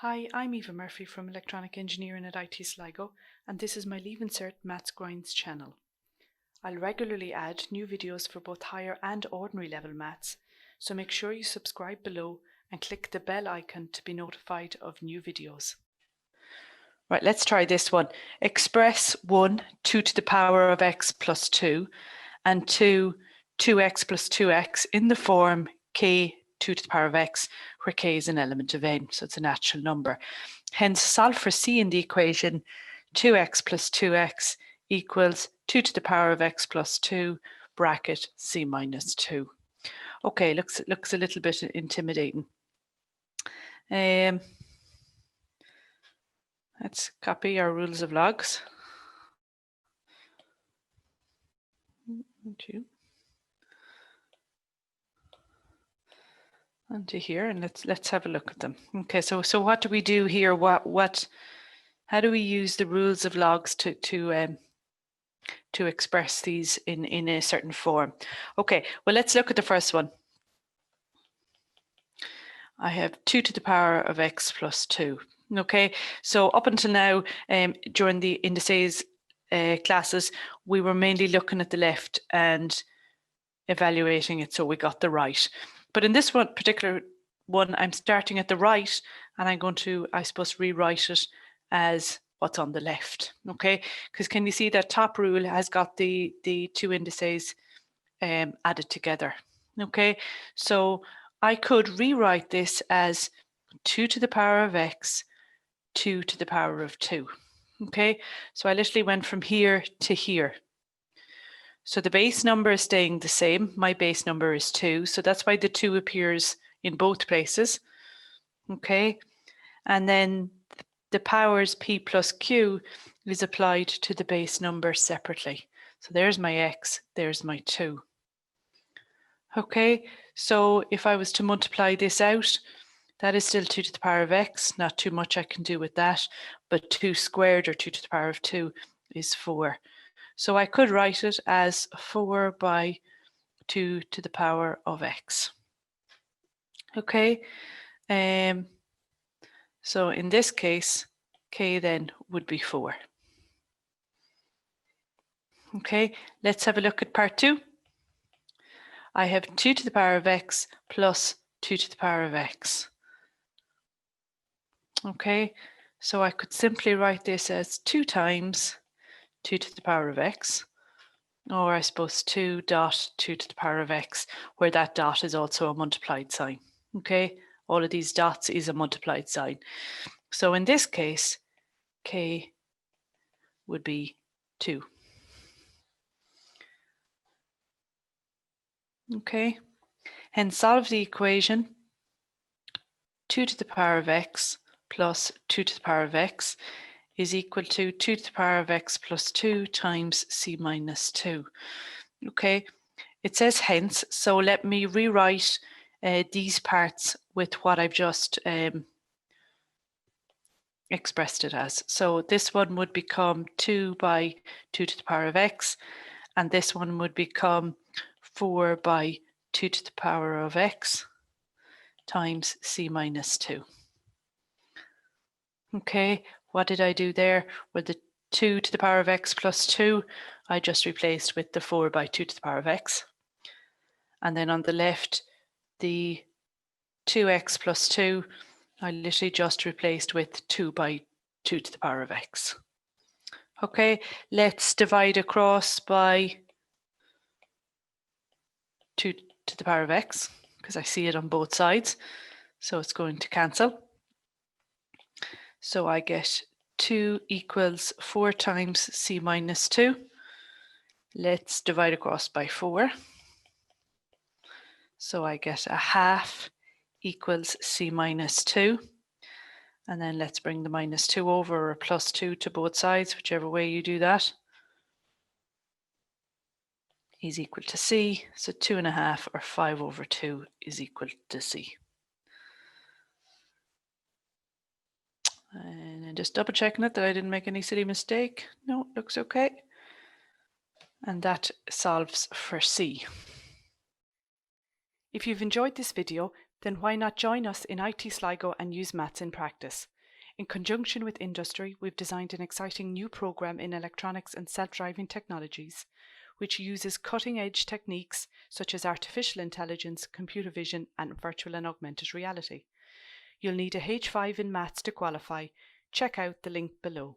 Hi, I'm Eva Murphy from Electronic Engineering at IT Sligo, and this is my Leaving Cert Maths Grinds channel. I'll regularly add new videos for both higher and ordinary level maths, so make sure you subscribe below and click the bell icon to be notified of new videos. Right, let's try this one. Express 1, 2 to the power of x plus 2, and 2, 2x plus 2x in the form k 2 to the power of x, where k is an element of n, so it's a natural number. Hence, solve for c in the equation 2x plus 2x equals 2 to the power of x plus 2, bracket c minus 2. Okay, looks a little bit intimidating. Let's copy our rules of logs. Onto here, and let's have a look at them. Okay, so what do we do here? How do we use the rules of logs to express these in a certain form? Okay, well, let's look at the first one. I have 2 to the power of x plus 2. Okay, so up until now, during the indices classes, we were mainly looking at the left and evaluating it so we got the right. But in this one particular one, I'm starting at the right and I'm going to, I suppose, rewrite it as what's on the left. Okay, because can you see that top rule has got the two indices added together? Okay, so I could rewrite this as 2 to the power of x, 2 to the power of 2. Okay, so I literally went from here to here. So the base number is staying the same. My base number is 2. So that's why the 2 appears in both places. Okay. And then the powers p plus q is applied to the base number separately. So there's my x, there's my 2. Okay. So if I was to multiply this out, that is still 2 to the power of x. Not too much I can do with that. But 2 squared, or 2 to the power of 2, is 4. So I could write it as 4 by 2 to the power of x. Okay, so in this case, k then would be 4. Okay, let's have a look at part 2. I have 2 to the power of x plus 2 to the power of x. Okay, so I could simply write this as 2 times 2 to the power of x, or I suppose 2 dot 2 to the power of x, where that dot is also a multiplied sign. Okay, all of these dots is a multiplied sign. So in this case, k would be 2. Okay, hence solve the equation 2 to the power of x plus 2 to the power of x is equal to 2 to the power of x plus 2 times c minus 2. Okay, it says hence, so let me rewrite these parts with what I've just expressed it as. So this one would become 2 by 2 to the power of x, and this one would become 4 by 2 to the power of x times c minus 2. Okay, what did I do there? With the 2 to the power of x plus 2, I just replaced with the 4 by 2 to the power of x. And then on the left, the 2x plus 2, I literally just replaced with 2 by 2 to the power of x. Okay, let's divide across by 2 to the power of x, because I see it on both sides. So it's going to cancel. So I get 2 equals 4 times c minus 2. Let's divide across by 4. So I get a half equals c minus 2. And then let's bring the minus 2 over, or plus 2 to both sides, whichever way you do that, is equal to c. So 2.5, or 5 over 2, is equal to c. And I'm just double checking it that I didn't make any silly mistake. No, looks okay. And that solves for c. If you've enjoyed this video, Then why not join us in IT Sligo and use maths in practice? In conjunction with industry, we've designed an exciting new program in electronics and self-driving technologies, which uses cutting-edge techniques such as artificial intelligence, computer vision, and virtual and augmented reality. You'll need a H5 in maths to qualify. Check out the link below.